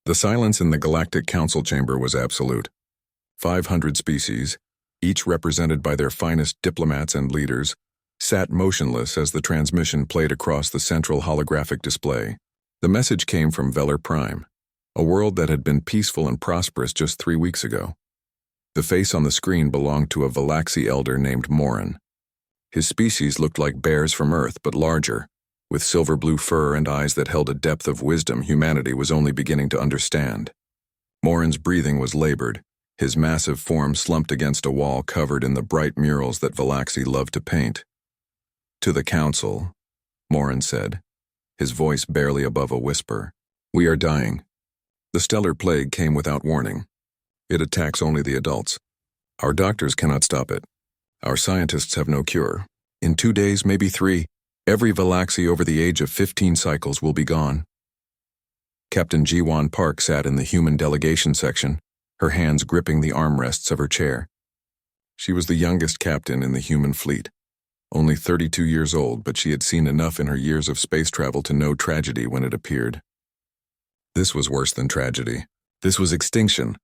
The silence in the Galactic Council chamber was absolute. 500 species, each represented by their finest diplomats and leaders, sat motionless as the transmission played across the central holographic display. The message came from Velar Prime, a world that had been peaceful and prosperous just 3 weeks ago. The face on the screen belonged to a Valaxi elder named Morin. His species looked like bears from Earth, but larger, with silver-blue fur and eyes that held a depth of wisdom humanity was only beginning to understand. Morin's breathing was labored, his massive form slumped against a wall covered in the bright murals that Valaxi loved to paint. "To the Council," Morin said, his voice barely above a whisper. "We are dying. The stellar plague came without warning. It attacks only the adults. Our doctors cannot stop it. Our scientists have no cure. In 2 days, maybe 3, every Valaxi over the age of 15 cycles will be gone." Captain Jiwan Park sat in the human delegation section, her hands gripping the armrests of her chair. She was the youngest captain in the human fleet. Only 32 years old, but she had seen enough in her years of space travel to know tragedy when it appeared. This was worse than tragedy. This was extinction.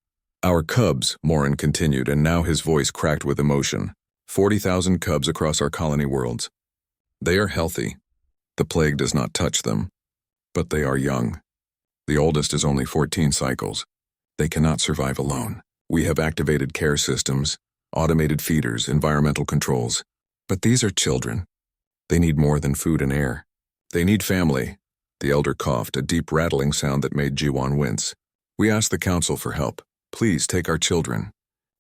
"Our cubs," Morin continued, and now his voice cracked with emotion. 40,000 cubs across our colony worlds. They are healthy. The plague does not touch them. But they are young. The oldest is only 14 cycles. They cannot survive alone. We have activated care systems, automated feeders, environmental controls. But these are children. They need more than food and air. They need family." The elder coughed, a deep rattling sound that made Jiwan wince. "We ask the Council for help. Please take our children.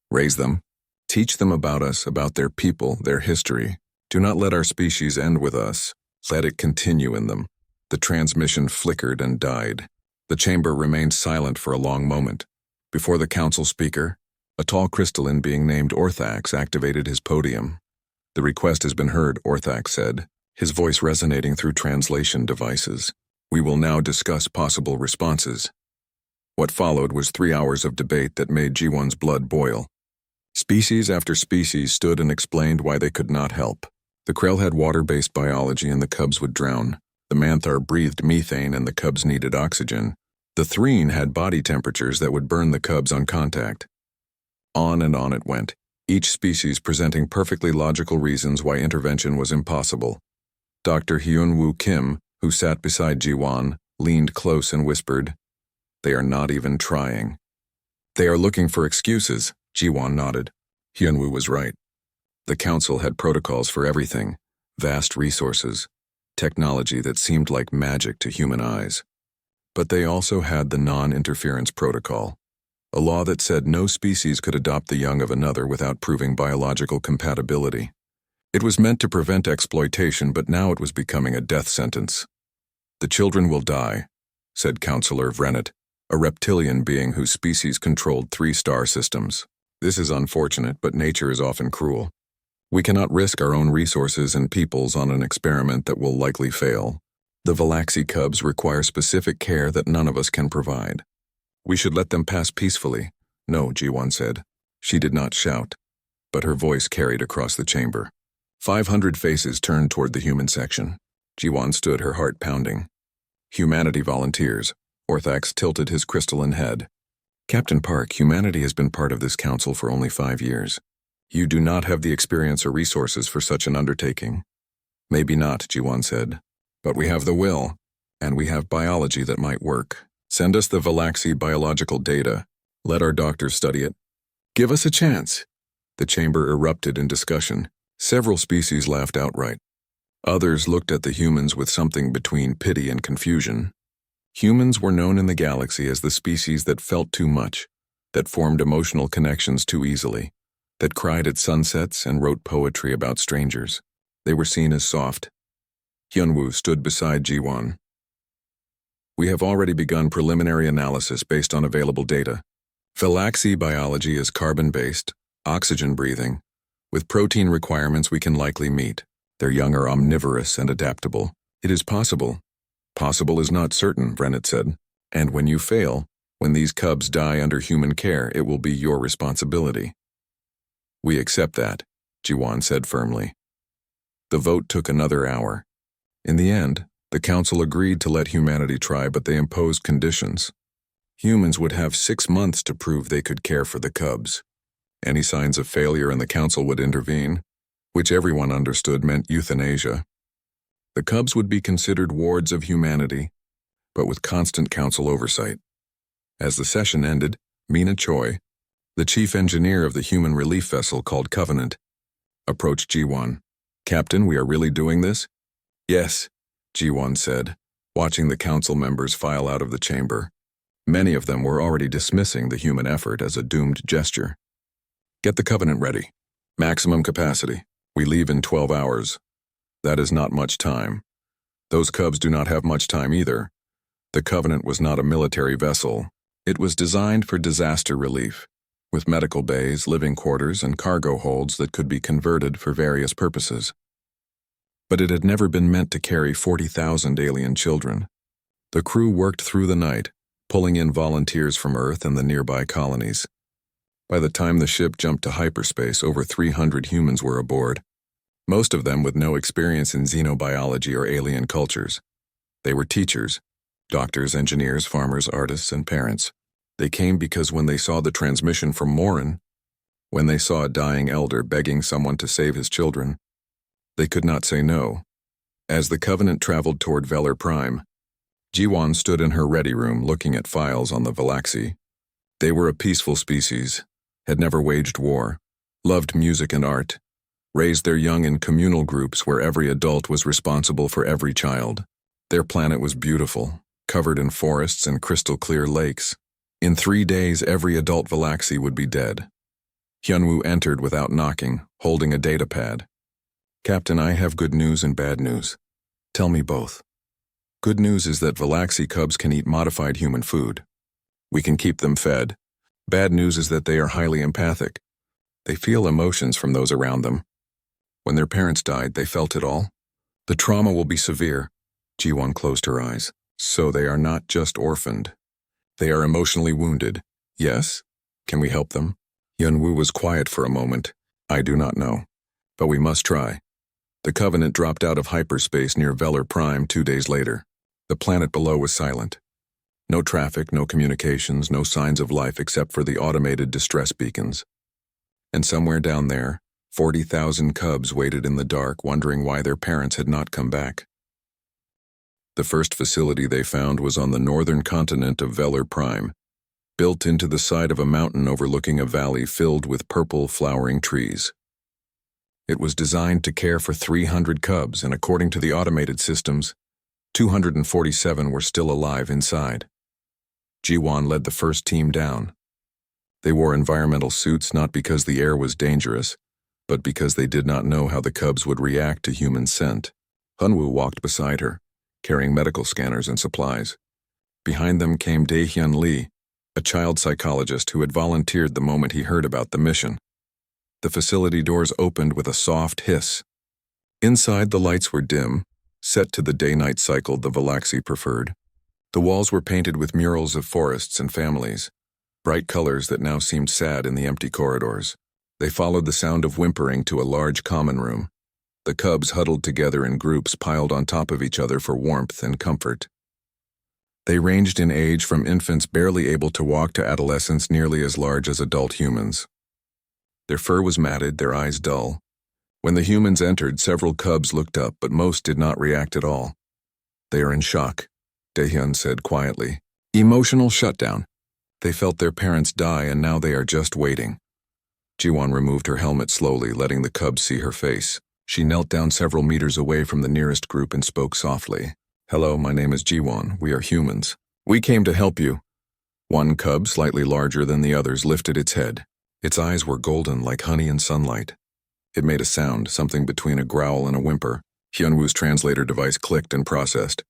Raise them. Teach them about us, about their people, their history. Do not let our species end with us. Let it continue in them." The transmission flickered and died. The chamber remained silent for a long moment. Before the Council speaker, a tall crystalline being named Orthax activated his podium. "The request has been heard," Orthax said, his voice resonating through translation devices. "We will now discuss possible responses." What followed was 3 hours of debate that made Jiwan's blood boil. Species after species stood and explained why they could not help. The Krell had water-based biology and the cubs would drown. The Manthar breathed methane and the cubs needed oxygen. The Threen had body temperatures that would burn the cubs on contact. On and on it went, each species presenting perfectly logical reasons why intervention was impossible. Dr. Hyun-Woo Kim, who sat beside Jiwan, leaned close and whispered, "They are not even trying." "They are looking for excuses," Jiwan nodded. Hyun-Woo was right. The Council had protocols for everything, vast resources, technology that seemed like magic to human eyes. But they also had the non-interference protocol, a law that said no species could adopt the young of another without proving biological compatibility. It was meant to prevent exploitation, but now it was becoming a death sentence. "The children will die," said Counselor Vrennet, a reptilian being whose species controlled 3 star systems. "This is unfortunate, but nature is often cruel. We cannot risk our own resources and peoples on an experiment that will likely fail. The Valaxi cubs require specific care that none of us can provide. We should let them pass peacefully." "No," Jiwan said. She did not shout, but her voice carried across the chamber. 500 faces turned toward the human section. Jiwan stood, her heart pounding. "Humanity volunteers." Orthax tilted his crystalline head. "Captain Park, humanity has been part of this council for only 5 years. You do not have the experience or resources for such an undertaking." "Maybe not," Jiwan said. "But we have the will, and we have biology that might work. Send us the Valaxi biological data. Let our doctors study it. Give us a chance." The chamber erupted in discussion. Several species laughed outright. Others looked at the humans with something between pity and confusion. Humans were known in the galaxy as the species that felt too much, that formed emotional connections too easily, that cried at sunsets and wrote poetry about strangers. They were seen as soft. Hyun-Woo stood beside Jiwan. "We have already begun preliminary analysis based on available data. Valaxi biology is carbon-based, oxygen-breathing. With protein requirements we can likely meet. Their young are omnivorous and adaptable. It is possible. Possible is not certain," Vrennet said. "And when you fail, when these cubs die under human care, it will be your responsibility." "We accept that," Jiwan said firmly. The vote took another hour. In the end, the Council agreed to let humanity try, but they imposed conditions. Humans would have 6 months to prove they could care for the cubs. Any signs of failure and the council would intervene, which everyone understood meant euthanasia. The cubs would be considered wards of humanity, but with constant council oversight. As the session ended, Mina Choi, the chief engineer of the human relief vessel called Covenant, approached Ji-won. "Captain, we are really doing this?" "Yes," Ji-won said, watching the council members file out of the chamber. Many of them were already dismissing the human effort as a doomed gesture. "Get the Covenant ready. Maximum capacity. We leave in 12 hours. That is not much time. Those cubs do not have much time either. The Covenant was not a military vessel. It was designed for disaster relief, with medical bays, living quarters, and cargo holds that could be converted for various purposes. But it had never been meant to carry 40,000 alien children. The crew worked through the night, pulling in volunteers from Earth and the nearby colonies. By the time the ship jumped to hyperspace, over 300 humans were aboard, most of them with no experience in xenobiology or alien cultures. They were teachers, doctors, engineers, farmers, artists, and parents. They came because when they saw the transmission from Morin, when they saw a dying elder begging someone to save his children, they could not say no. As the Covenant traveled toward Velar Prime, Ji-won stood in her ready room looking at files on the Valaxi. They were a peaceful species, had never waged war, loved music and art, raised their young in communal groups where every adult was responsible for every child. Their planet was beautiful, covered in forests and crystal-clear lakes. In 3 days, every adult Valaxi would be dead. Hyunwoo entered without knocking, holding a data pad. "Captain, I have good news and bad news. Tell me both." "Good news is that Valaxi cubs can eat modified human food. We can keep them fed. Bad news is that they are highly empathic. They feel emotions from those around them. When their parents died, they felt it all. The trauma will be severe." Ji-won closed her eyes. "So they are not just orphaned. They are emotionally wounded. Yes? Can we help them?" Hyunwoo was quiet for a moment. "I do not know. But we must try." The Covenant dropped out of hyperspace near Velar Prime 2 days later. The planet below was silent. No traffic, no communications, no signs of life except for the automated distress beacons. And somewhere down there, 40,000 cubs waited in the dark, wondering why their parents had not come back. The first facility they found was on the northern continent of Velar Prime, built into the side of a mountain overlooking a valley filled with purple flowering trees. It was designed to care for 300 cubs, and according to the automated systems, 247 were still alive inside. Ji-won led the first team down. They wore environmental suits not because the air was dangerous, but because they did not know how the cubs would react to human scent. Hyunwoo walked beside her, carrying medical scanners and supplies. Behind them came Dae-hyun Lee, a child psychologist who had volunteered the moment he heard about the mission. The facility doors opened with a soft hiss. Inside, the lights were dim, set to the day-night cycle the Valaxi preferred. The walls were painted with murals of forests and families, bright colors that now seemed sad in the empty corridors. They followed the sound of whimpering to a large common room. The cubs huddled together in groups piled on top of each other for warmth and comfort. They ranged in age from infants barely able to walk to adolescents nearly as large as adult humans. Their fur was matted, their eyes dull. When the humans entered, several cubs looked up, but most did not react at all. "They are in shock," Dae-hyun said quietly. "Emotional shutdown. They felt their parents die and now they are just waiting." Ji-won removed her helmet slowly, letting the cubs see her face. She knelt down several meters away from the nearest group and spoke softly. "Hello, my name is Ji-won. We are humans. We came to help you." One cub, slightly larger than the others, lifted its head. Its eyes were golden like honey in sunlight. It made a sound, something between a growl and a whimper. Hyunwoo's translator device clicked and processed.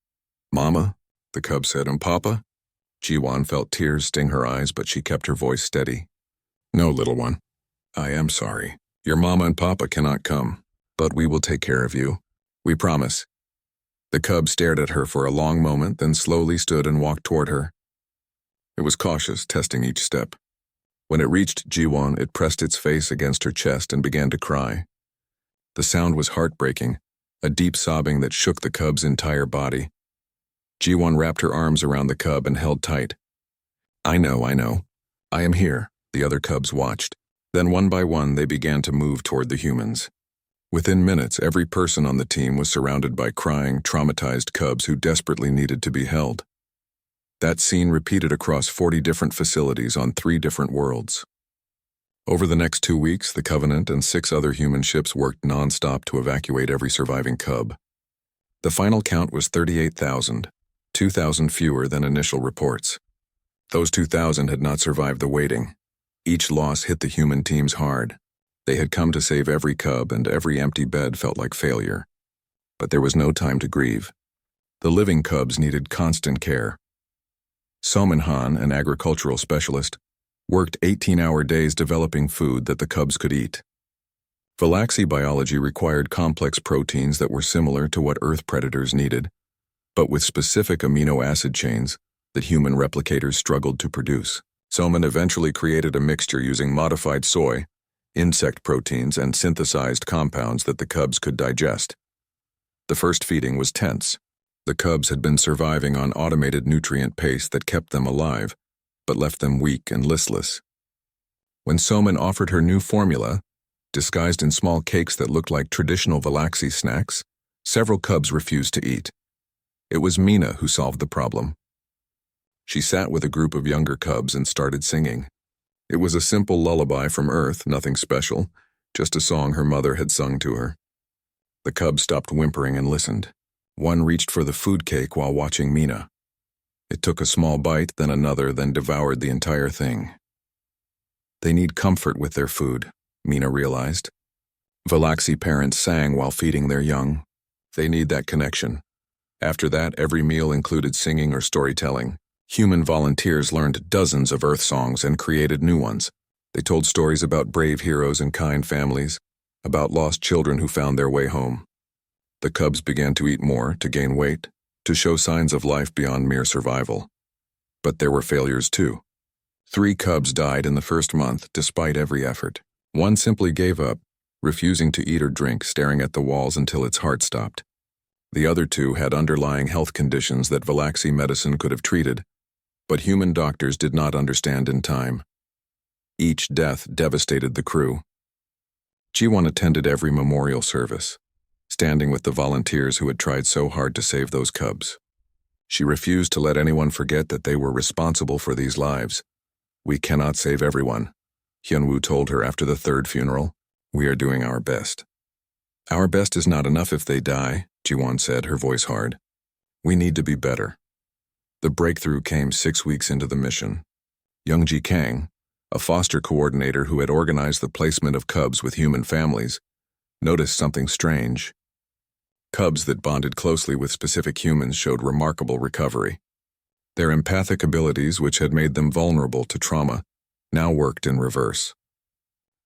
"Mama?" the cub said, "and Papa?" Ji-won felt tears sting her eyes, but she kept her voice steady. "No, little one. I am sorry. Your Mama and Papa cannot come, but we will take care of you. We promise." The cub stared at her for a long moment, then slowly stood and walked toward her. It was cautious, testing each step. When it reached Ji-won, it pressed its face against her chest and began to cry. The sound was heartbreaking, a deep sobbing that shook the cub's entire body. Ji-won wrapped her arms around the cub and held tight. I know, I know. I am here, the other cubs watched. Then one by one they began to move toward the humans. Within minutes, every person on the team was surrounded by crying, traumatized cubs who desperately needed to be held. That scene repeated across 40 different facilities on 3 different worlds. Over the next 2 weeks, the Covenant and 6 other human ships worked non-stop to evacuate every surviving cub. The final count was 38,000, 2,000 fewer than initial reports. Those 2,000 had not survived the waiting. Each loss hit the human teams hard. They had come to save every cub, and every empty bed felt like failure. But there was no time to grieve. The living cubs needed constant care. Soman Han, an agricultural specialist, worked 18-hour days developing food that the cubs could eat. Galaxy biology required complex proteins that were similar to what Earth predators needed, but with specific amino acid chains that human replicators struggled to produce. Soman eventually created a mixture using modified soy, insect proteins, and synthesized compounds that the cubs could digest. The first feeding was tense. The cubs had been surviving on automated nutrient paste that kept them alive, but left them weak and listless. When Soman offered her new formula, disguised in small cakes that looked like traditional Galaxy snacks, several cubs refused to eat. It was Mina who solved the problem. She sat with a group of younger cubs and started singing. It was a simple lullaby from Earth, nothing special, just a song her mother had sung to her. The cubs stopped whimpering and listened. One reached for the food cake while watching Mina. It took a small bite, then another, then devoured the entire thing. They need comfort with their food, Mina realized. Galaxy parents sang while feeding their young. They need that connection. After that, every meal included singing or storytelling. Human volunteers learned dozens of Earth songs and created new ones. They told stories about brave heroes and kind families, about lost children who found their way home. The cubs began to eat more, to gain weight, to show signs of life beyond mere survival. But there were failures too. 3 cubs died in the first month, despite every effort. One simply gave up, refusing to eat or drink, staring at the walls until its heart stopped. The other 2 had underlying health conditions that Galaxy medicine could have treated, but human doctors did not understand in time. Each death devastated the crew. Jiwon attended every memorial service, standing with the volunteers who had tried so hard to save those cubs. She refused to let anyone forget that they were responsible for these lives. "We cannot save everyone," Hyunwoo told her after the 3rd funeral. "We are doing our best." "Our best is not enough if they die," Jiwon said, her voice hard. "We need to be better." The breakthrough came 6 weeks into the mission. Youngji Kang, a foster coordinator who had organized the placement of cubs with human families, noticed something strange. Cubs that bonded closely with specific humans showed remarkable recovery. Their empathic abilities, which had made them vulnerable to trauma, now worked in reverse.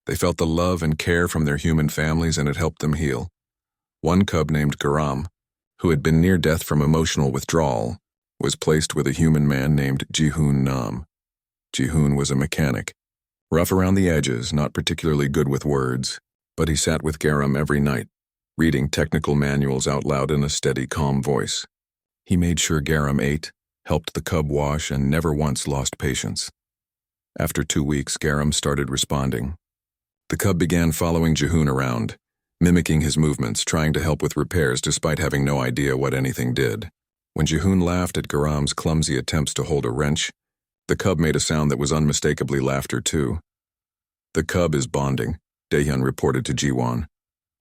They felt the love and care from their human families, and it helped them heal. One cub named Garam, who had been near death from emotional withdrawal, was placed with a human man named Ji-hoon Nam. Ji-hoon was a mechanic, rough around the edges, not particularly good with words, but he sat with Garam every night, reading technical manuals out loud in a steady, calm voice. He made sure Garam ate, helped the cub wash, and never once lost patience. After 2 weeks, Garam started responding. The cub began following Ji-hoon around, mimicking his movements, trying to help with repairs despite having no idea what anything did. When Ji-hoon laughed at Garam's clumsy attempts to hold a wrench, the cub made a sound that was unmistakably laughter too. "The cub is bonding," Daehyun reported to Jiwon.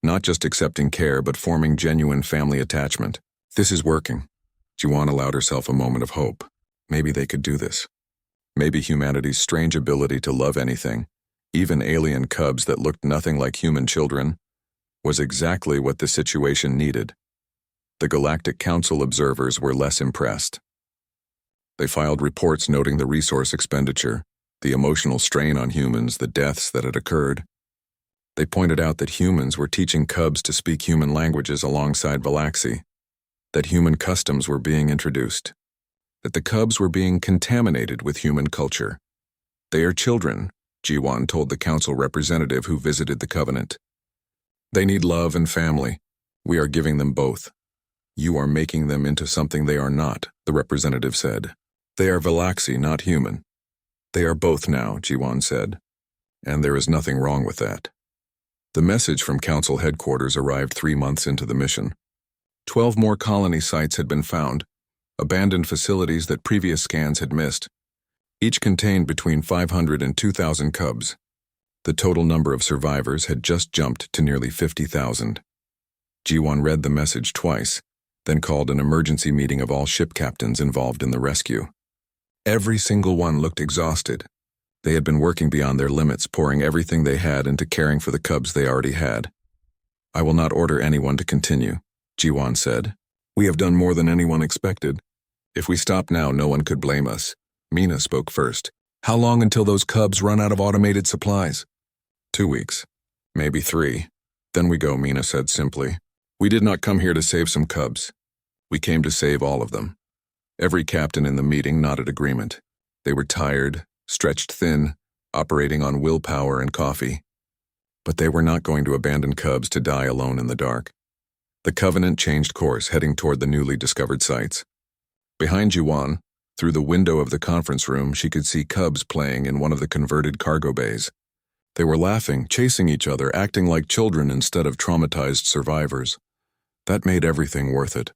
"Not just accepting care, but forming genuine family attachment. This is working." Jiwon allowed herself a moment of hope. Maybe they could do this. Maybe humanity's strange ability to love anything, even alien cubs that looked nothing like human children, was exactly what the situation needed. The Galactic Council observers were less impressed. They filed reports noting the resource expenditure, the emotional strain on humans, the deaths that had occurred. They pointed out that humans were teaching cubs to speak human languages alongside Galaxy, that human customs were being introduced, that the cubs were being contaminated with human culture. "They are children," Jiwon told the council representative who visited the Covenant. "They need love and family. We are giving them both." "You are making them into something they are not," the representative said. "They are Galaxy, not human." They are both now, Jiwan said, and there is nothing wrong with that. The message from Council headquarters arrived 3 months into the mission. 12 more colony sites had been found, abandoned facilities that previous scans had missed. Each contained between 500 and 2,000 cubs. The total number of survivors had just jumped to nearly 50,000. Jiwan read the message twice, then called an emergency meeting of all ship captains involved in the rescue. Every single one looked exhausted. They had been working beyond their limits, pouring everything they had into caring for the cubs they already had. I will not order anyone to continue, Jiwan said. We have done more than anyone expected. If we stop now, no one could blame us. Mina spoke first. How long until those cubs run out of automated supplies? 2 weeks. Maybe 3. Then we go, Mina said simply. We did not come here to save some cubs. We came to save all of them. Every captain in the meeting nodded agreement. They were tired, stretched thin, operating on willpower and coffee. But they were not going to abandon cubs to die alone in the dark. The Covenant changed course, heading toward the newly discovered sites. Behind Jiwan, through the window of the conference room, she could see cubs playing in one of the converted cargo bays. They were laughing, chasing each other, acting like children instead of traumatized survivors. That made everything worth it.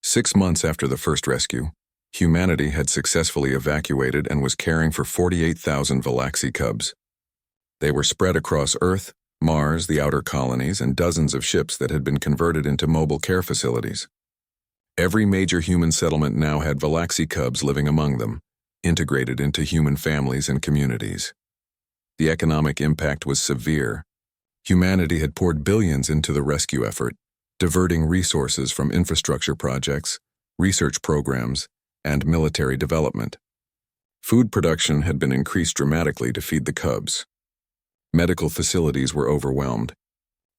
6 months after the first rescue, humanity had successfully evacuated and was caring for 48,000 Valaxi cubs. They were spread across Earth, Mars, the outer colonies, and dozens of ships that had been converted into mobile care facilities. Every major human settlement now had Valaxi cubs living among them, integrated into human families and communities. The economic impact was severe. Humanity had poured billions into the rescue effort, diverting resources from infrastructure projects, research programs, and military development. Food production had been increased dramatically to feed the cubs. Medical facilities were overwhelmed.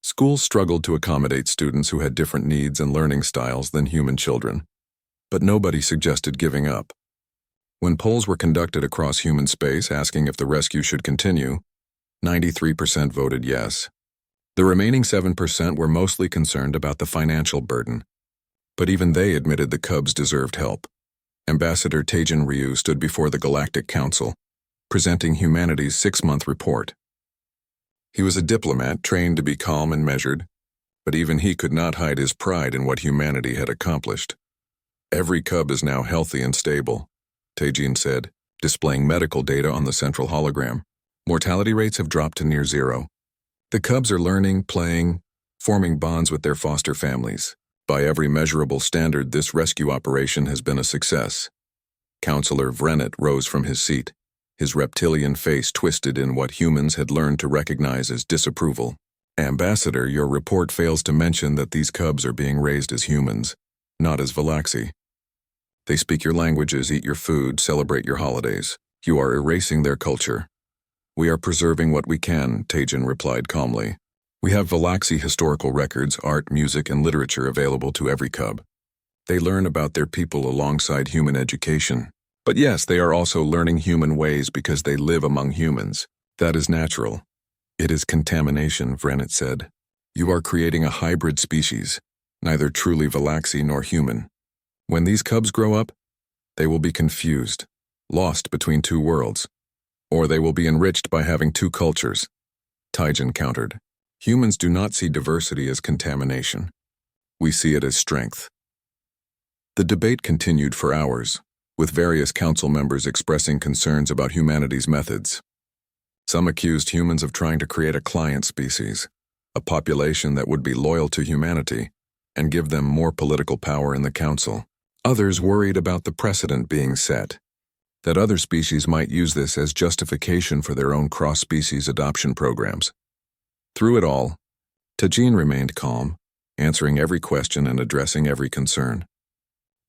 Schools struggled to accommodate students who had different needs and learning styles than human children. But nobody suggested giving up. When polls were conducted across human space asking if the rescue should continue, 93% voted yes. The remaining 7% were mostly concerned about the financial burden. But even they admitted the cubs deserved help. Ambassador Taejin Ryu stood before the Galactic Council, presenting humanity's 6-month report. He was a diplomat trained to be calm and measured, but even he could not hide his pride in what humanity had accomplished. Every cub is now healthy and stable, Taejin said, displaying medical data on the central hologram. Mortality rates have dropped to near zero. The cubs are learning, playing, forming bonds with their foster families. By every measurable standard, this rescue operation has been a success. Counselor Vrenet rose from his seat, his reptilian face twisted in what humans had learned to recognize as disapproval. Ambassador, your report fails to mention that these cubs are being raised as humans, not as Valaxi. They speak your languages, eat your food, celebrate your holidays. You are erasing their culture. We are preserving what we can, Taejin replied calmly. We have Valaxi historical records, art, music, and literature available to every cub. They learn about their people alongside human education. But yes, they are also learning human ways because they live among humans. That is natural. It is contamination, Vrenet said. You are creating a hybrid species, neither truly Valaxi nor human. When these cubs grow up, they will be confused, lost between two worlds. Or they will be enriched by having two cultures. Taejin countered. Humans do not see diversity as contamination. We see it as strength. The debate continued for hours, with various council members expressing concerns about humanity's methods. Some accused humans of trying to create a client species, a population that would be loyal to humanity and give them more political power in the council. Others worried about the precedent being set, that other species might use this as justification for their own cross-species adoption programs. Through it all, Taejin remained calm, answering every question and addressing every concern.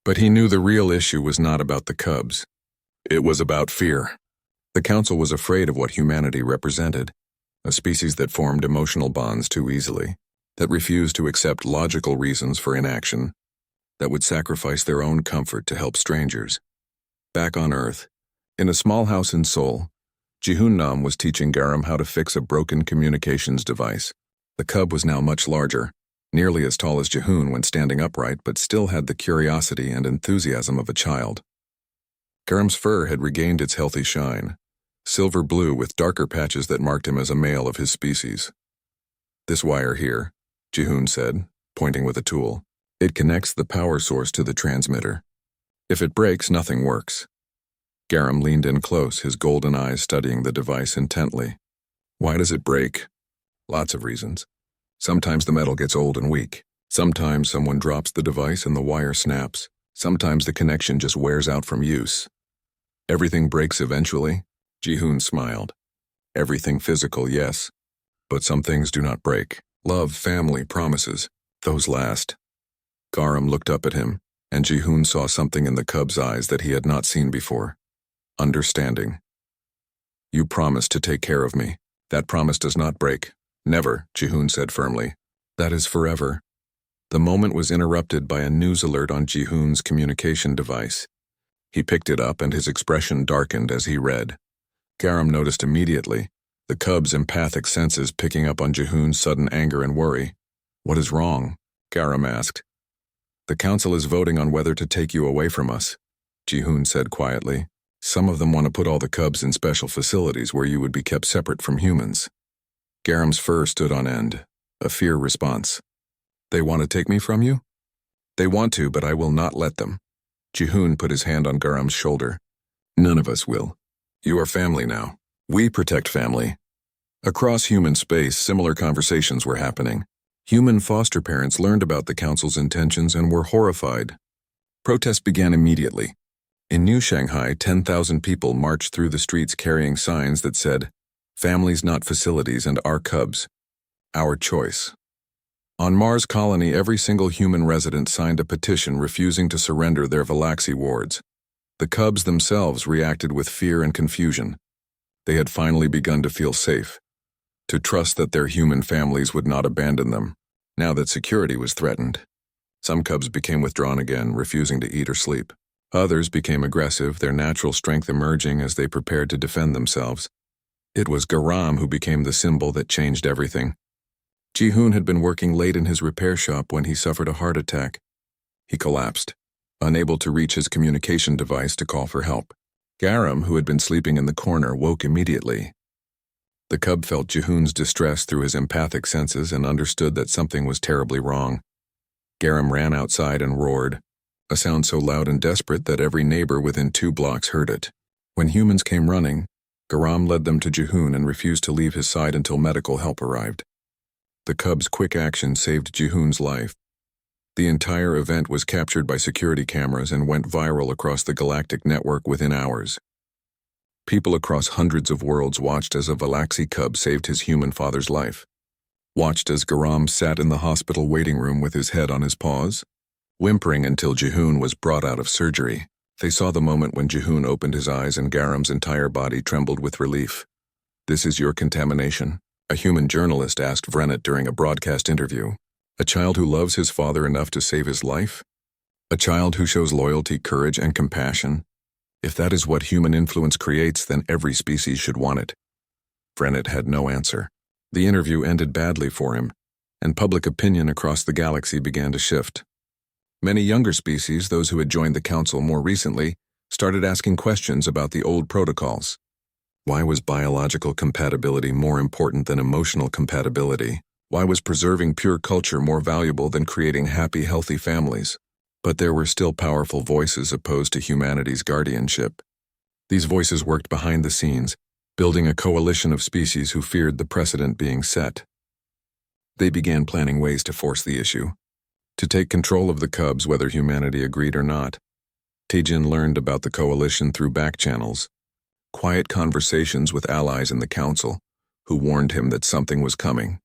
But he knew the real issue was not about the cubs. It was about fear. The council was afraid of what humanity represented, a species that formed emotional bonds too easily, that refused to accept logical reasons for inaction, that would sacrifice their own comfort to help strangers. Back on Earth, in a small house in Seoul, Ji-hoon-nam was teaching Garam how to fix a broken communications device. The cub was now much larger, nearly as tall as Ji-hoon when standing upright, but still had the curiosity and enthusiasm of a child. Garam's fur had regained its healthy shine, silver blue with darker patches that marked him as a male of his species. "This wire here," Ji-hoon said, pointing with a tool. "It connects the power source to the transmitter. If it breaks, nothing works." Garam leaned in close, his golden eyes studying the device intently. "Why does it break?" "Lots of reasons. Sometimes the metal gets old and weak. Sometimes someone drops the device and the wire snaps. Sometimes the connection just wears out from use." "Everything breaks eventually?" Ji-hoon smiled. "Everything physical, yes. But some things do not break. Love, family, promises. Those last." Garam looked up at him, and Ji-hoon saw something in the cub's eyes that he had not seen before. Understanding. "You promised to take care of me. That promise does not break." "Never," Ji-hoon said firmly. "That is forever." The moment was interrupted by a news alert on Ji-hoon's communication device. He picked it up and his expression darkened as he read. Garam noticed immediately, the cub's empathic senses picking up on Ji-hoon's sudden anger and worry. "What is wrong?" Garam asked. "The council is voting on whether to take you away from us," Ji-hoon said quietly. "Some of them want to put all the cubs in special facilities where you would be kept separate from humans." Garam's fur stood on end, a fear response. "They want to take me from you?" "They want to, but I will not let them." Ji-hoon put his hand on Garam's shoulder. "None of us will. You are family now. We protect family." Across human space, similar conversations were happening. Human foster parents learned about the council's intentions and were horrified. Protests began immediately. In New Shanghai, 10,000 people marched through the streets carrying signs that said, "Families not facilities and our cubs. Our choice." On Mars Colony, every single human resident signed a petition refusing to surrender their Galaxy wards. The cubs themselves reacted with fear and confusion. They had finally begun to feel safe, to trust that their human families would not abandon them, now that security was threatened. Some cubs became withdrawn again, refusing to eat or sleep. Others became aggressive, their natural strength emerging as they prepared to defend themselves. It was Garam who became the symbol that changed everything. Ji-hoon had been working late in his repair shop when he suffered a heart attack. He collapsed, unable to reach his communication device to call for help. Garam, who had been sleeping in the corner, woke immediately. The cub felt Ji-hoon's distress through his empathic senses and understood that something was terribly wrong. Garam ran outside and roared, a sound so loud and desperate that every neighbor within 2 blocks heard it. When humans came running, Garam led them to Ji-hoon and refused to leave his side until medical help arrived. The cub's quick action saved Ji-hoon's life. The entire event was captured by security cameras and went viral across the galactic network within hours. People across hundreds of worlds watched as a Galaxy cub saved his human father's life. Watched as Garam sat in the hospital waiting room with his head on his paws, whimpering until Ji-hoon was brought out of surgery. They saw the moment when Ji-hoon opened his eyes and Garam's entire body trembled with relief. "This is your contamination," a human journalist asked Vrennet during a broadcast interview. "A child who loves his father enough to save his life? A child who shows loyalty, courage, and compassion? If that is what human influence creates, then every species should want it." Vrennet had no answer. The interview ended badly for him, and public opinion across the galaxy began to shift. Many younger species, those who had joined the council more recently, started asking questions about the old protocols. Why was biological compatibility more important than emotional compatibility? Why was preserving pure culture more valuable than creating happy, healthy families? But there were still powerful voices opposed to humanity's guardianship. These voices worked behind the scenes, building a coalition of species who feared the precedent being set. They began planning ways to force the issue, to take control of the cubs whether humanity agreed or not. Taejin learned about the coalition through back channels, quiet conversations with allies in the council, who warned him that something was coming.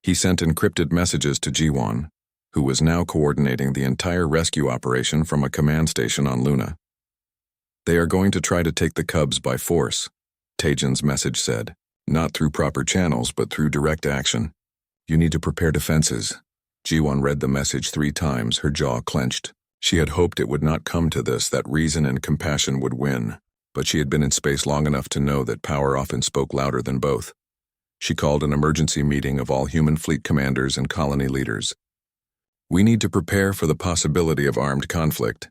He sent encrypted messages to Ji-won, who was now coordinating the entire rescue operation from a command station on Luna. "They are going to try to take the cubs by force," Taejin's message said. "Not through proper channels, but through direct action. You need to prepare defenses." Ji-won read the message 3 times, her jaw clenched. She had hoped it would not come to this, that reason and compassion would win, but she had been in space long enough to know that power often spoke louder than both. She called an emergency meeting of all human fleet commanders and colony leaders. "We need to prepare for the possibility of armed conflict,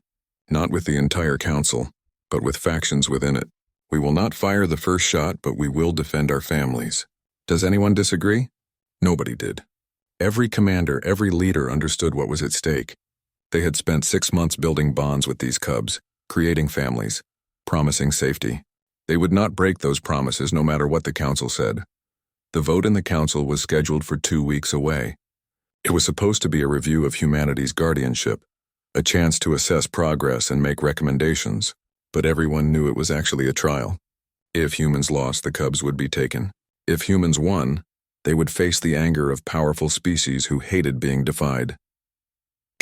not with the entire council, but with factions within it. We will not fire the first shot, but we will defend our families. Does anyone disagree? Nobody did. Every commander, every leader understood what was at stake. They had spent 6 months building bonds with these cubs, creating families, promising safety. They would not break those promises no matter what the council said. The vote in the council was scheduled for 2 weeks away. It was supposed to be a review of humanity's guardianship, a chance to assess progress and make recommendations, but everyone knew it was actually a trial. If humans lost, the cubs would be taken. If humans won, they would face the anger of powerful species who hated being defied.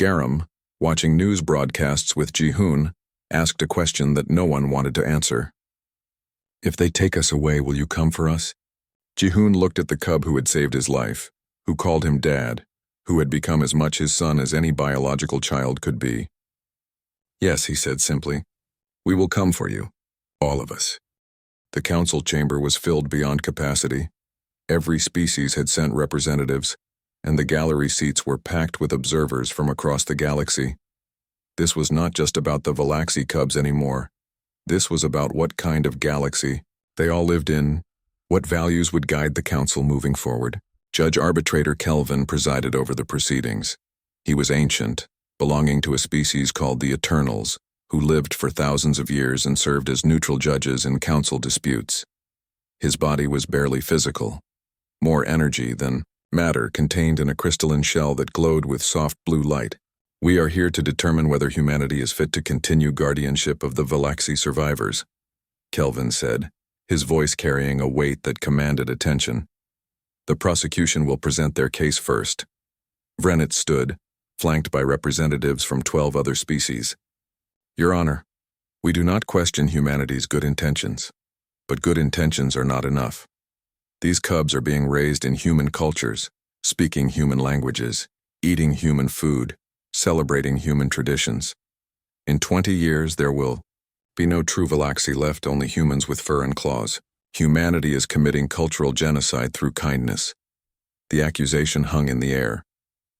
Garam, watching news broadcasts with Ji-hoon, asked a question that no one wanted to answer. If they take us away, will you come for us? Ji-hoon looked at the cub who had saved his life, who called him Dad, who had become as much his son as any biological child could be. Yes, he said simply. We will come for you, all of us. The council chamber was filled beyond capacity. Every species had sent representatives, and the gallery seats were packed with observers from across the galaxy. This was not just about the Velaxi cubs anymore. This was about what kind of galaxy they all lived in, what values would guide the council moving forward. Judge Arbitrator Kelvin presided over the proceedings. He was ancient, belonging to a species called the Eternals, who lived for thousands of years and served as neutral judges in council disputes. His body was barely physical, more energy than matter contained in a crystalline shell that glowed with soft blue light. We are here to determine whether humanity is fit to continue guardianship of the Velaxi survivors, Kelvin said, his voice carrying a weight that commanded attention. The prosecution will present their case first. Vrenit stood, flanked by representatives from 12 other species. Your Honor, we do not question humanity's good intentions, but good intentions are not enough. These cubs are being raised in human cultures, speaking human languages, eating human food, celebrating human traditions. In 20 years, there will be no true Velaxi left, only humans with fur and claws. Humanity is committing cultural genocide through kindness. The accusation hung in the air.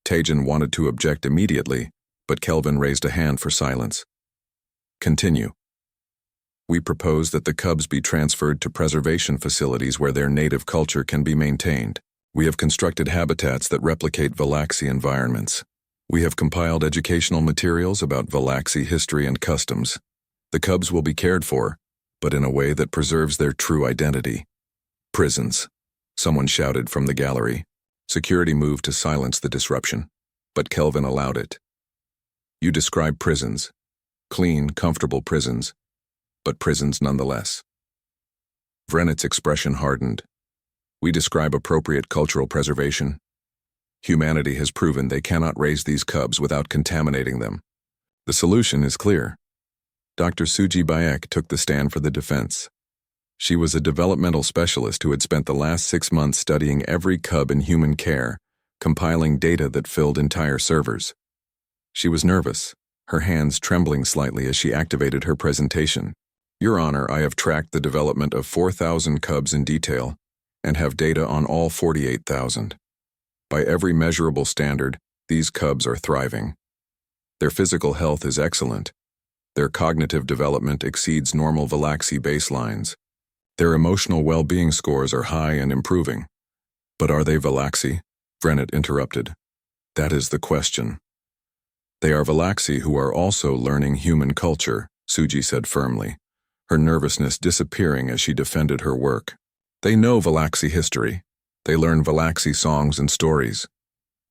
Tejan wanted to object immediately, but Kelvin raised a hand for silence. Continue. We propose that the cubs be transferred to preservation facilities where their native culture can be maintained. We have constructed habitats that replicate Velaxi environments. We have compiled educational materials about Velaxi history and customs. The cubs will be cared for, but in a way that preserves their true identity. Prisons, someone shouted from the gallery. Security moved to silence the disruption, but Kelvin allowed it. You describe prisons, clean, comfortable prisons, but prisons nonetheless. Vrenit's expression hardened. We describe appropriate cultural preservation. Humanity has proven they cannot raise these cubs without contaminating them. The solution is clear. Dr. Suji Bayek took the stand for the defense. She was a developmental specialist who had spent the last 6 months studying every cub in human care, compiling data that filled entire servers. She was nervous, her hands trembling slightly as she activated her presentation. Your Honor, I have tracked the development of 4,000 cubs in detail and have data on all 48,000. By every measurable standard, these cubs are thriving. Their physical health is excellent. Their cognitive development exceeds normal Velaxi baselines. Their emotional well-being scores are high and improving. But are they Velaxi? Vrenit interrupted. That is the question. They are Velaxi who are also learning human culture, Suji said firmly, her nervousness disappearing as she defended her work. They know Velaxi history. They learn Velaxi songs and stories.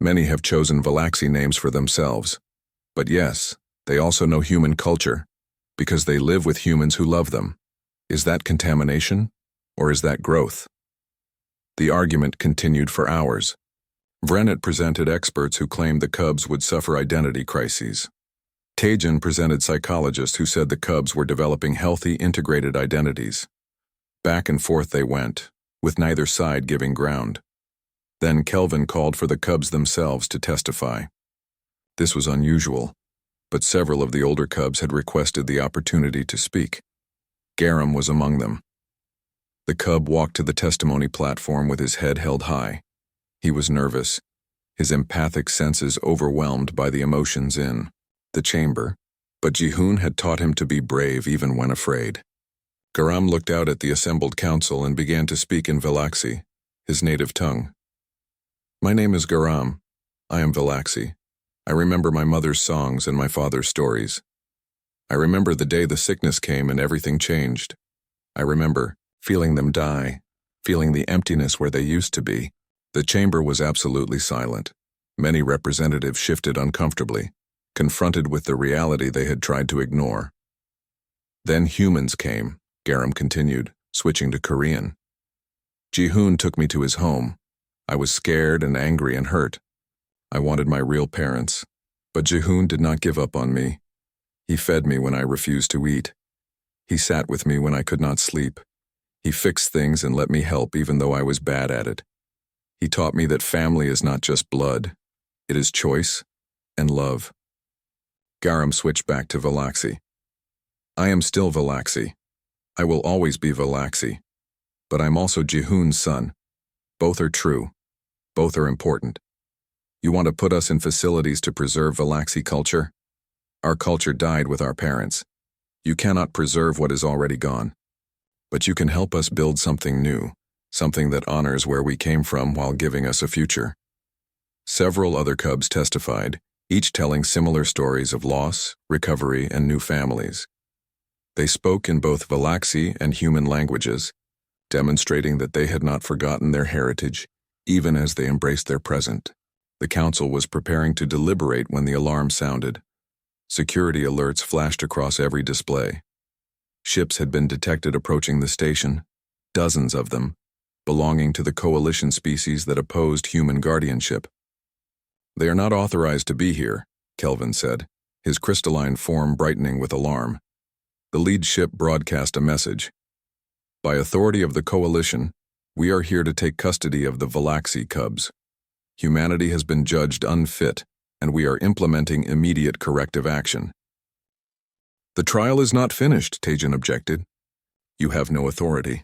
Many have chosen Velaxi names for themselves. But yes, they also know human culture, because they live with humans who love them. Is that contamination, or is that growth? The argument continued for hours. Vrenit presented experts who claimed the cubs would suffer identity crises. Tejan presented psychologists who said the cubs were developing healthy, integrated identities. Back and forth they went, with neither side giving ground. Then Kelvin called for the cubs themselves to testify. This was unusual, but several of the older cubs had requested the opportunity to speak. Garam was among them. The cub walked to the testimony platform with his head held high. He was nervous, his empathic senses overwhelmed by the emotions in the chamber, but Ji-hoon had taught him to be brave even when afraid. Garam looked out at the assembled council and began to speak in Valaxi, his native tongue. My name is Garam. I am Valaxi. I remember my mother's songs and my father's stories. I remember the day the sickness came and everything changed. I remember feeling them die, feeling the emptiness where they used to be. The chamber was absolutely silent. Many representatives shifted uncomfortably, confronted with the reality they had tried to ignore. Then humans came, Garam continued, switching to Korean. Ji-hoon took me to his home. I was scared and angry and hurt. I wanted my real parents, but Ji-hoon did not give up on me. He fed me when I refused to eat. He sat with me when I could not sleep. He fixed things and let me help even though I was bad at it. He taught me that family is not just blood. It is choice and love. Garam switched back to Valaxi. I am still Valaxi. I will always be Valaxi. But I'm also Ji-hoon's son. Both are true. Both are important. You want to put us in facilities to preserve Valaxi culture? Our culture died with our parents. You cannot preserve what is already gone. But you can help us build something new, something that honors where we came from while giving us a future. Several other cubs testified, each telling similar stories of loss, recovery, and new families. They spoke in both Valaxi and human languages, demonstrating that they had not forgotten their heritage, even as they embraced their present. The council was preparing to deliberate when the alarm sounded. Security alerts flashed across every display. Ships had been detected approaching the station, dozens of them, belonging to the coalition species that opposed human guardianship. They are not authorized to be here, Kelvin said, his crystalline form brightening with alarm. The lead ship broadcast a message. By authority of the coalition, we are here to take custody of the Valaxi cubs. Humanity has been judged unfit, and we are implementing immediate corrective action. The trial is not finished, Tejan objected. You have no authority.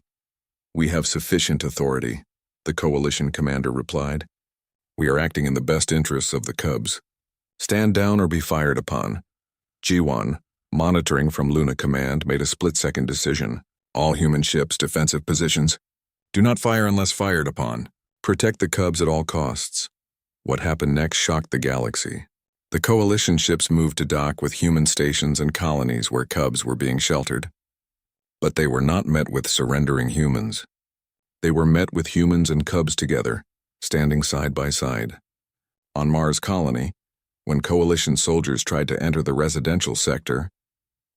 We have sufficient authority, the coalition commander replied. We are acting in the best interests of the cubs. Stand down or be fired upon. G1, monitoring from Luna Command, made a split-second decision. All human ships, defensive positions. Do not fire unless fired upon. Protect the cubs at all costs. What happened next shocked the galaxy. The coalition ships moved to dock with human stations and colonies where cubs were being sheltered. But they were not met with surrendering humans. They were met with humans and cubs together, standing side by side. On Mars Colony, when coalition soldiers tried to enter the residential sector,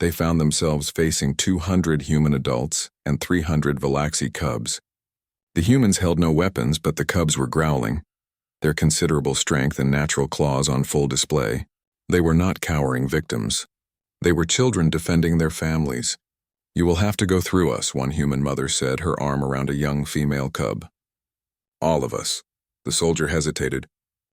they found themselves facing 200 human adults and 300 Valaxi cubs. The humans held no weapons, but the cubs were growling, their considerable strength and natural claws on full display. They were not cowering victims. They were children defending their families. You will have to go through us, one human mother said, her arm around a young female cub. All of us. The soldier hesitated.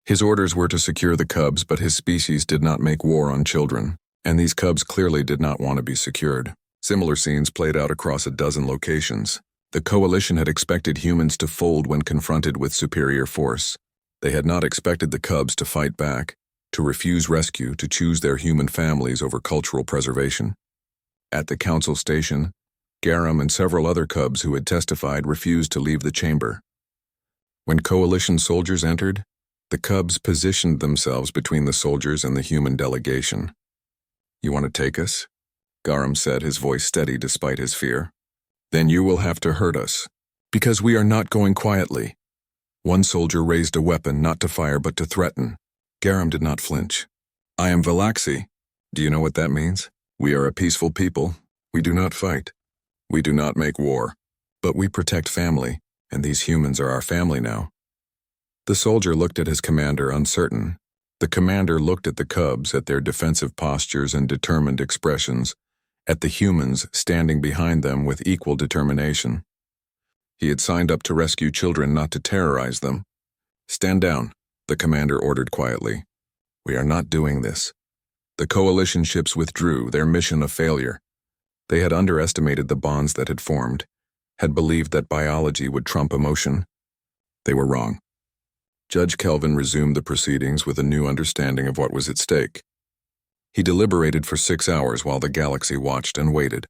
His orders were to secure the cubs, but his species did not make war on children, and these cubs clearly did not want to be secured. Similar scenes played out across a dozen locations. The coalition had expected humans to fold when confronted with superior force. They had not expected the cubs to fight back, to refuse rescue, to choose their human families over cultural preservation. At the council station, Garam and several other cubs who had testified refused to leave the chamber. When coalition soldiers entered, the cubs positioned themselves between the soldiers and the human delegation. You want to take us? Garam said, his voice steady despite his fear. Then you will have to hurt us, because we are not going quietly. One soldier raised a weapon not to fire but to threaten. Garam did not flinch. I am Valaxi. Do you know what that means? We are a peaceful people. We do not fight. We do not make war. But we protect family, and these humans are our family now. The soldier looked at his commander, uncertain. The commander looked at the cubs, at their defensive postures and determined expressions, at the humans standing behind them with equal determination. He had signed up to rescue children, not to terrorize them. Stand down, the commander ordered quietly. We are not doing this. The coalition ships withdrew, their mission a failure. They had underestimated the bonds that had formed, had believed that biology would trump emotion. They were wrong. Judge Kelvin resumed the proceedings with a new understanding of what was at stake. He deliberated for 6 hours while the galaxy watched and waited.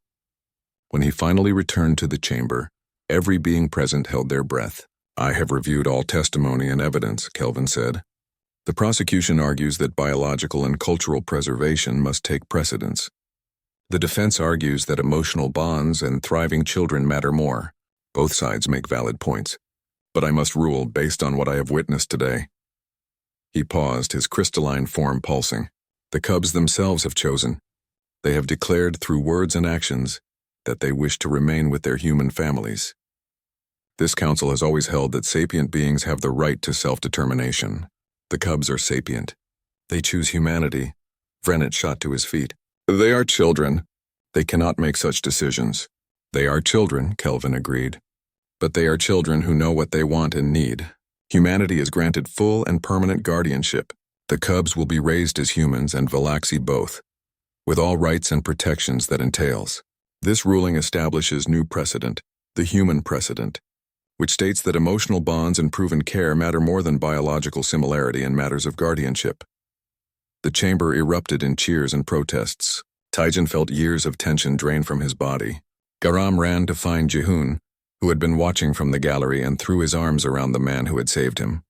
When he finally returned to the chamber, every being present held their breath. "I have reviewed all testimony and evidence," Kelvin said. "The prosecution argues that biological and cultural preservation must take precedence. The defense argues that emotional bonds and thriving children matter more. Both sides make valid points. But I must rule based on what I have witnessed today." He paused, his crystalline form pulsing. "The cubs themselves have chosen. They have declared through words and actions that they wish to remain with their human families. This council has always held that sapient beings have the right to self-determination. The cubs are sapient. They choose humanity." Vrennet shot to his feet. "They are children. They cannot make such decisions." "They are children," Kelvin agreed. "But they are children who know what they want and need. Humanity is granted full and permanent guardianship. The cubs will be raised as humans and Valaxi both, with all rights and protections that entails. This ruling establishes new precedent, the human precedent, which states that emotional bonds and proven care matter more than biological similarity in matters of guardianship." The chamber erupted in cheers and protests. Taijin felt years of tension drain from his body. Garam ran to find Jihun, who had been watching from the gallery, and threw his arms around the man who had saved him.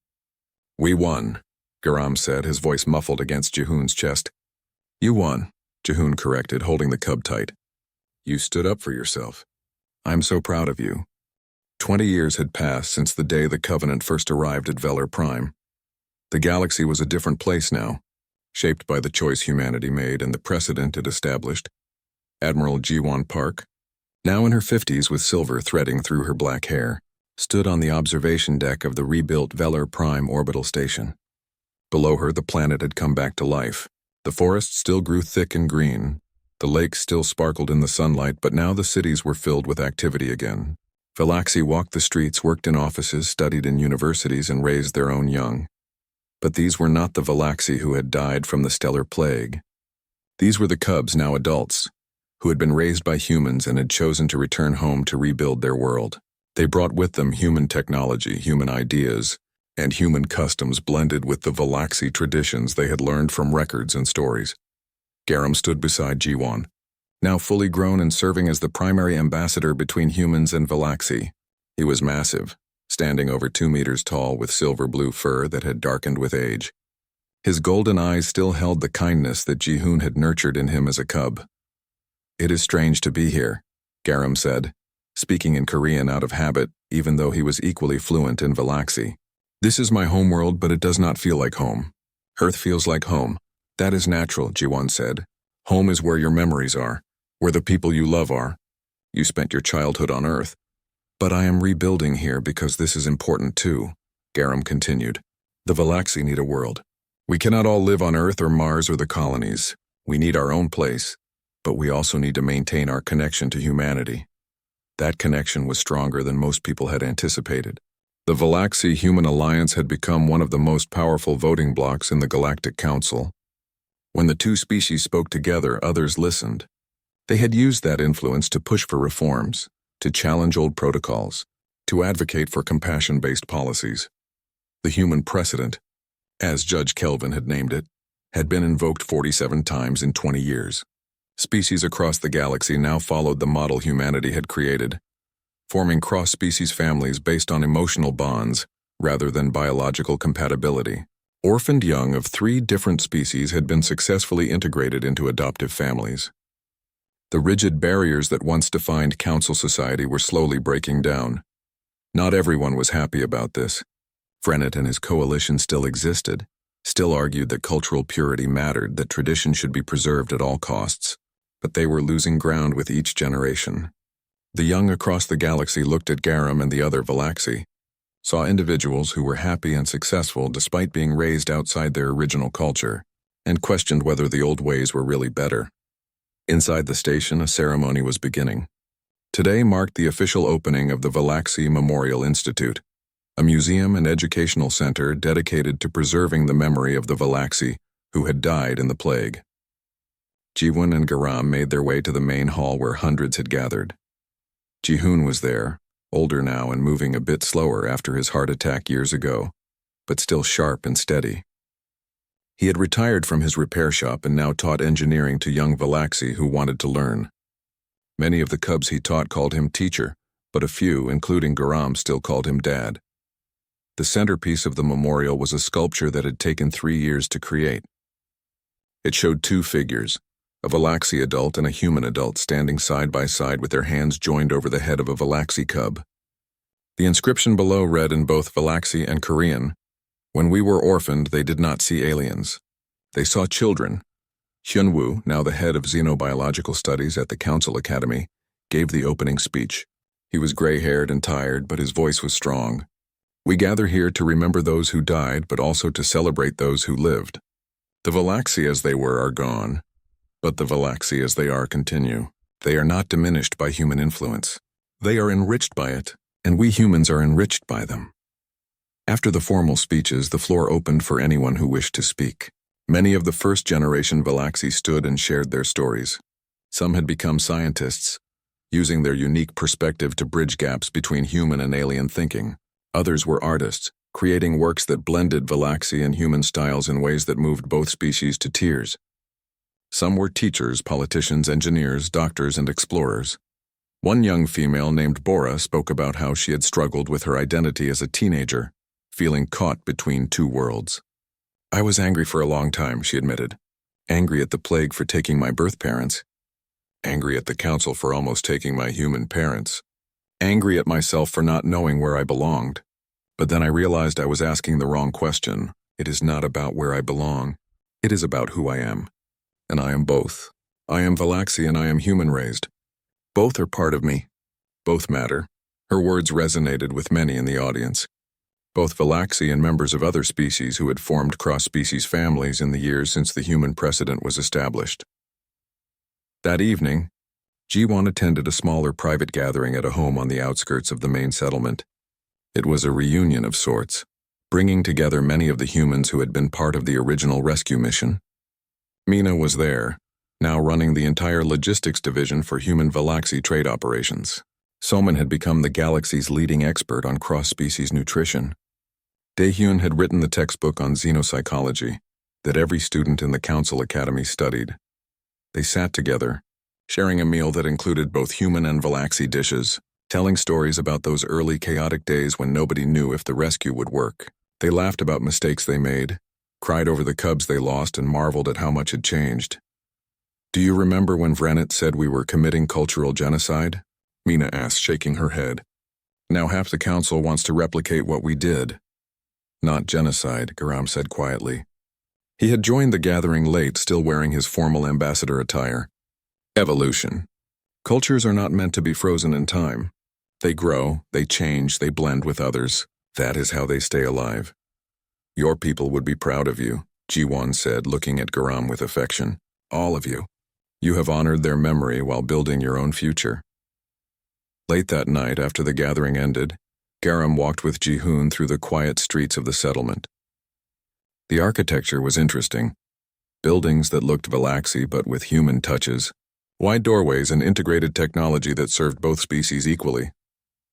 "We won," Garam said, his voice muffled against Jihun's chest. "You won," Jihun corrected, holding the cub tight. "You stood up for yourself. I'm so proud of you." 20 years had passed since the day the Covenant first arrived at Velar Prime. The galaxy was a different place now, shaped by the choice humanity made and the precedent it established. Admiral Jiwan Park, now in her 50s with silver threading through her black hair, stood on the observation deck of the rebuilt Velar Prime orbital station. Below her, the planet had come back to life. The forest still grew thick and green. The lakes still sparkled in the sunlight, but now the cities were filled with activity again. Valaxi walked the streets, worked in offices, studied in universities, and raised their own young. But these were not the Valaxi who had died from the stellar plague. These were the cubs, now adults, who had been raised by humans and had chosen to return home to rebuild their world. They brought with them human technology, human ideas, and human customs blended with the Valaxi traditions they had learned from records and stories. Garam stood beside Jiwan, now fully grown and serving as the primary ambassador between humans and Valaxi. He was massive, standing over 2 meters tall with silver-blue fur that had darkened with age. His golden eyes still held the kindness that Jihun had nurtured in him as a cub. "It is strange to be here," Garam said, speaking in Korean out of habit, even though he was equally fluent in Valaxi. "This is my homeworld, but it does not feel like home. Earth feels like home." "That is natural," Jiwan said. "Home is where your memories are, where the people you love are. You spent your childhood on Earth. But I am rebuilding here because this is important too," Garam continued. "The Valaxi need a world. We cannot all live on Earth or Mars or the colonies. We need our own place, but we also need to maintain our connection to humanity." That connection was stronger than most people had anticipated. The Valaxi-Human Alliance had become one of the most powerful voting blocs in the Galactic Council. When the two species spoke together, others listened. They had used that influence to push for reforms, to challenge old protocols, to advocate for compassion-based policies. The human precedent, as Judge Kelvin had named it, had been invoked 47 times in 20 years. Species across the galaxy now followed the model humanity had created, forming cross-species families based on emotional bonds rather than biological compatibility. Orphaned young of 3 different species had been successfully integrated into adoptive families. The rigid barriers that once defined council society were slowly breaking down. Not everyone was happy about this. Vrennet and his coalition still existed, still argued that cultural purity mattered, that tradition should be preserved at all costs, but they were losing ground with each generation. The young across the galaxy looked at Garam and the other Valaxi, saw individuals who were happy and successful despite being raised outside their original culture, and questioned whether the old ways were really better. Inside the station, a ceremony was beginning. Today marked the official opening of the Valaxi Memorial Institute, a museum and educational center dedicated to preserving the memory of the Valaxi who had died in the plague. Jiwan and Garam made their way to the main hall where hundreds had gathered. Jihun was there, older now and moving a bit slower after his heart attack years ago, but still sharp and steady. He had retired from his repair shop and now taught engineering to young Valaxi who wanted to learn. Many of the cubs he taught called him teacher, but a few, including Garam, still called him dad. The centerpiece of the memorial was a sculpture that had taken 3 years to create. It showed 2 figures, a Valaxi adult and a human adult standing side by side with their hands joined over the head of a Valaxi cub. The inscription below read in both Valaxi and Korean, "When we were orphaned, they did not see aliens. They saw children." Hyunwoo, now the head of xenobiological studies at the Council Academy, gave the opening speech. He was gray-haired and tired, but his voice was strong. "We gather here to remember those who died, but also to celebrate those who lived. The Valaxi as they were are gone, but the Valaxi as they are continue. They are not diminished by human influence. They are enriched by it, and we humans are enriched by them." After the formal speeches, the floor opened for anyone who wished to speak. Many of the first-generation Valaxi stood and shared their stories. Some had become scientists, using their unique perspective to bridge gaps between human and alien thinking. Others were artists, creating works that blended Valaxi and human styles in ways that moved both species to tears. Some were teachers, politicians, engineers, doctors, and explorers. One young female named Bora spoke about how she had struggled with her identity as a teenager, feeling caught between 2 worlds. "I was angry for a long time," she admitted. "Angry at the plague for taking my birth parents. Angry at the council for almost taking my human parents. Angry at myself for not knowing where I belonged. But then I realized I was asking the wrong question. It is not about where I belong. It is about who I am. And I am both. I am Valaxi and I am human-raised. Both are part of me. Both matter." Her words resonated with many in the audience. Both Valaxi and members of other species who had formed cross-species families in the years since the human precedent was established. That evening, Ji-won attended a smaller private gathering at a home on the outskirts of the main settlement. It was a reunion of sorts, bringing together many of the humans who had been part of the original rescue mission. Mina was there, now running the entire logistics division for human Valaxi trade operations. Soman had become the galaxy's leading expert on cross-species nutrition. Daehyun had written the textbook on xenopsychology that every student in the Council Academy studied. They sat together, sharing a meal that included both human and Valaxi dishes, telling stories about those early chaotic days when nobody knew if the rescue would work. They laughed about mistakes they made, cried over the cubs they lost, and marveled at how much had changed. "Do you remember when Vrenit said we were committing cultural genocide?" Mina asked, shaking her head. "Now half the council wants to replicate what we did." "Not genocide," Garam said quietly. He had joined the gathering late, still wearing his formal ambassador attire. "Evolution. Cultures are not meant to be frozen in time. They grow, they change, they blend with others. That is how they stay alive. Your people would be proud of you," Ji-won said, looking at Garam with affection. "All of you. You have honored their memory while building your own future." Late that night, after the gathering ended, Garam walked with Ji-hoon through the quiet streets of the settlement. The architecture was interesting. Buildings that looked Valaxi but with human touches. Wide doorways and integrated technology that served both species equally.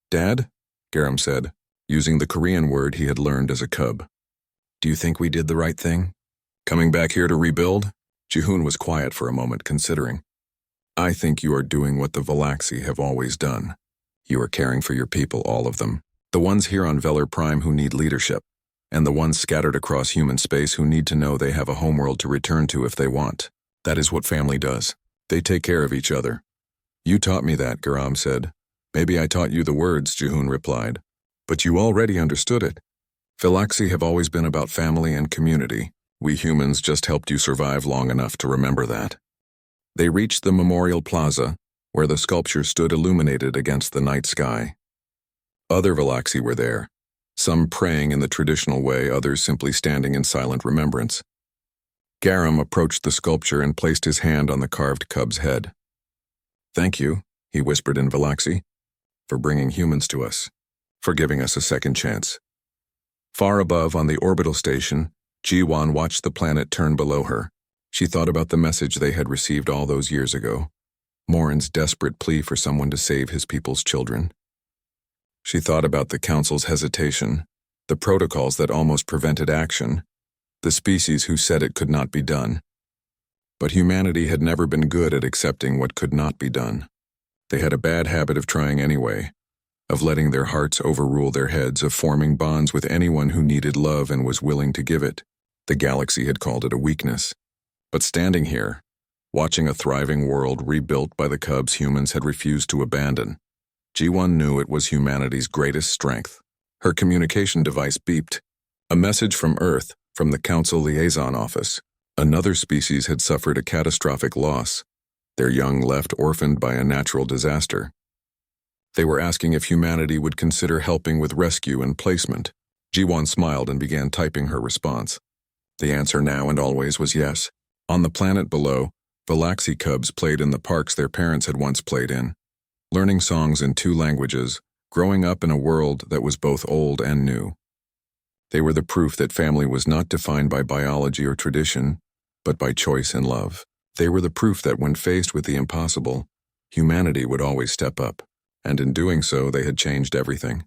"Dad?" Garam said, using the Korean word he had learned as a cub. "Do you think we did the right thing? Coming back here to rebuild?" Ji-hoon was quiet for a moment, considering. "I think you are doing what the Valaxi have always done. You are caring for your people, all of them. The ones here on Velar Prime who need leadership, and the ones scattered across human space who need to know they have a homeworld to return to if they want. That is what family does. They take care of each other." "You taught me that," Garam said. "Maybe I taught you the words," Ji-hoon replied. "But you already understood it. Valaxi have always been about family and community. We humans just helped you survive long enough to remember that." They reached the memorial plaza, where the sculpture stood illuminated against the night sky. Other Valaxi were there, some praying in the traditional way, others simply standing in silent remembrance. Garam approached the sculpture and placed his hand on the carved cub's head. "Thank you," he whispered in Valaxi, "for bringing humans to us, for giving us a second chance." Far above on the orbital station, Ji-won watched the planet turn below her. She thought about the message they had received all those years ago, Morin's desperate plea for someone to save his people's children. She thought about the Council's hesitation, the protocols that almost prevented action, the species who said it could not be done. But humanity had never been good at accepting what could not be done. They had a bad habit of trying anyway, of letting their hearts overrule their heads, of forming bonds with anyone who needed love and was willing to give it. The galaxy had called it a weakness. But standing here, watching a thriving world rebuilt by the cubs humans had refused to abandon, G1 knew it was humanity's greatest strength. Her communication device beeped. A message from Earth, from the Council Liaison Office. Another species had suffered a catastrophic loss, their young left orphaned by a natural disaster. They were asking if humanity would consider helping with rescue and placement. G1 smiled and began typing her response. The answer now and always was yes. On the planet below, Galaxy cubs played in the parks their parents had once played in, learning songs in 2 languages, growing up in a world that was both old and new. They were the proof that family was not defined by biology or tradition, but by choice and love. They were the proof that when faced with the impossible, humanity would always step up, and in doing so they had changed everything.